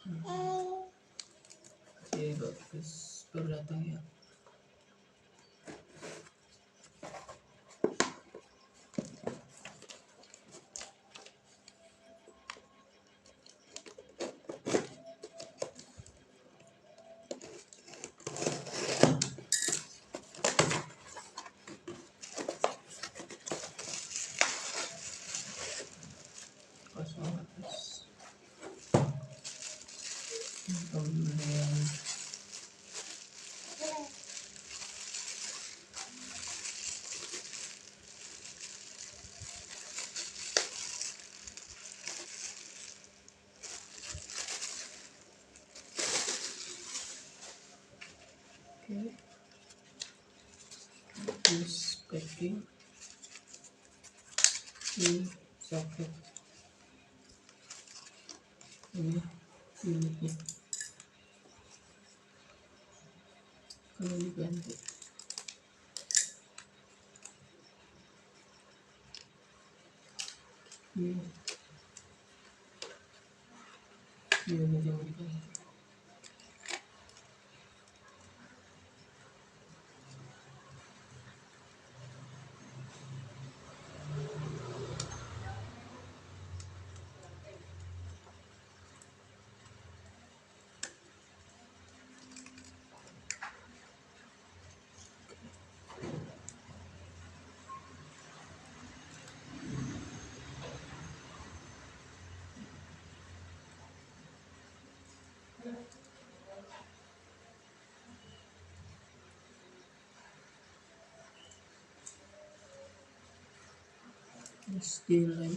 Oke, bagus, baru datang ya. Kosong atas. Kemudian oke, terus packing di soket ini unitnya kalau diganti. Ini unit yang mau diganti. Terus dilem.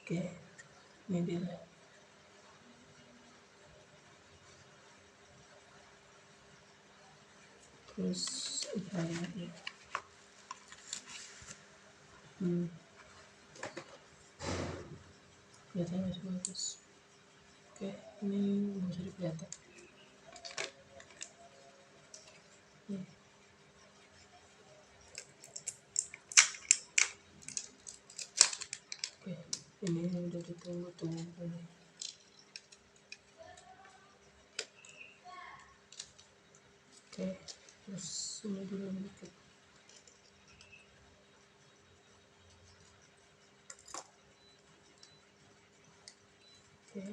Oke, ini dilem. Terus ya. Kelihatannya masih bagus. Oke, ini bisa kelihatan. Nih. Oke, ini udah ditunggu-tunggu. Oke, terus ini dulu dikit. Oke,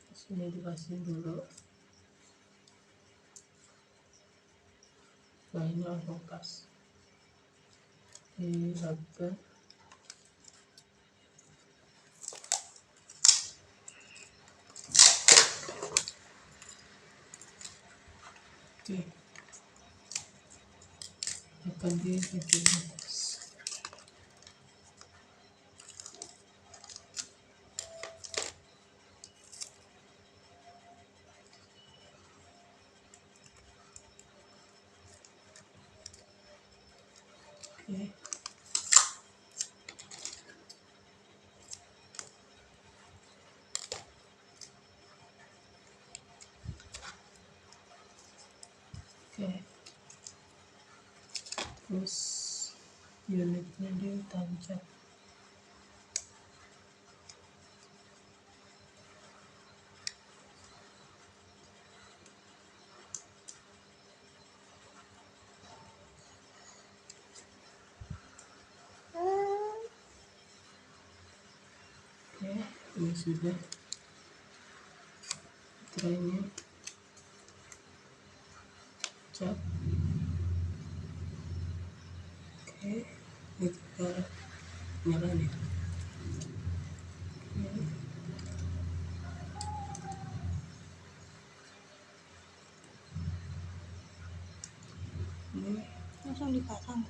terus ini dikasih dulu. Nah, ini langsung pas. Dirapikan. Oke, akan di bagian atas. Oke. Oke, terus unitnya ditancap. Oke, ini sudah baterainya cap. Oke, ini kita nyala nih. Ini langsung dipasang.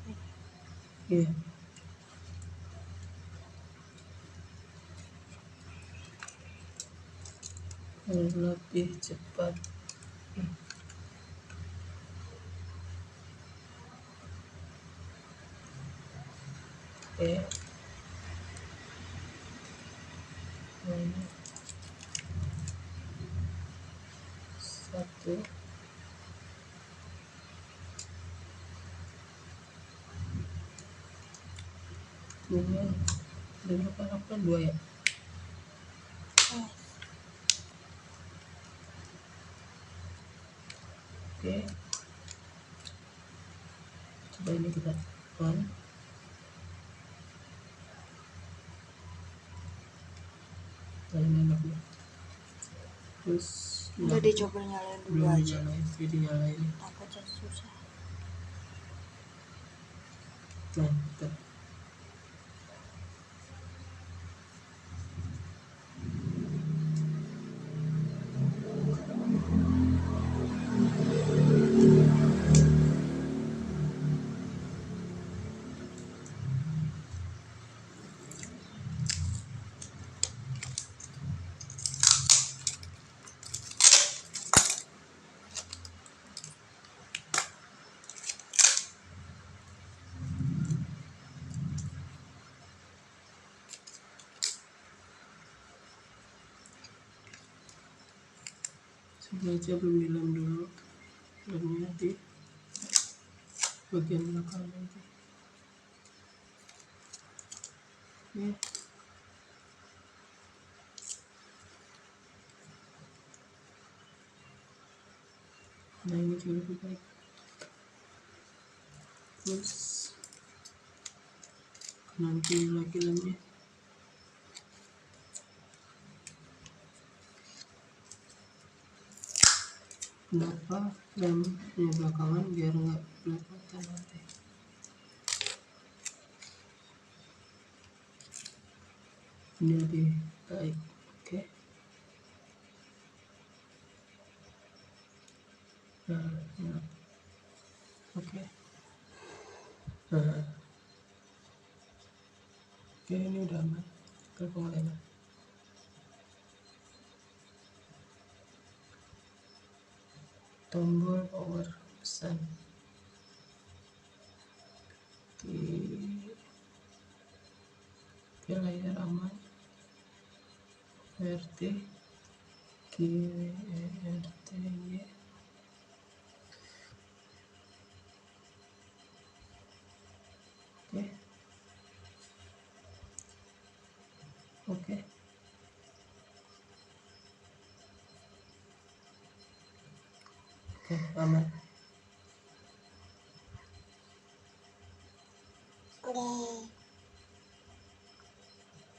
iya. Lebih cepat. Oke, Oke. Ini ada berapa lakukan? 2 ya. Oke, coba ini kita on. Lalu nembak ya. Terus Udah dicoba nyalain dulu belum aja. dinyalain, jadi nyalain. Takut jadi susah. Nah, kita sengaja belum dilem dulu, lemnya di bagian belakang nanti. Oke. Nah, ini juga lebih baik. Terus nanti lagi lemnya. Kenapa lemnya belakangan? Biar nggak belepotan nanti. Ini lebih baik. Oke. Nah. Oke. Nah. Oke, ini udah aman. Ke pengolahan. Tombol power pesan. Oke, layar aman. RT QRTY. Oke. Oke. Oke, aman.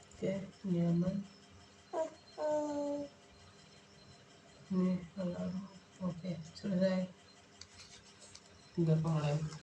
Oke, ini aman. Ini alarm. Oke, selesai. Tinggal pengelem.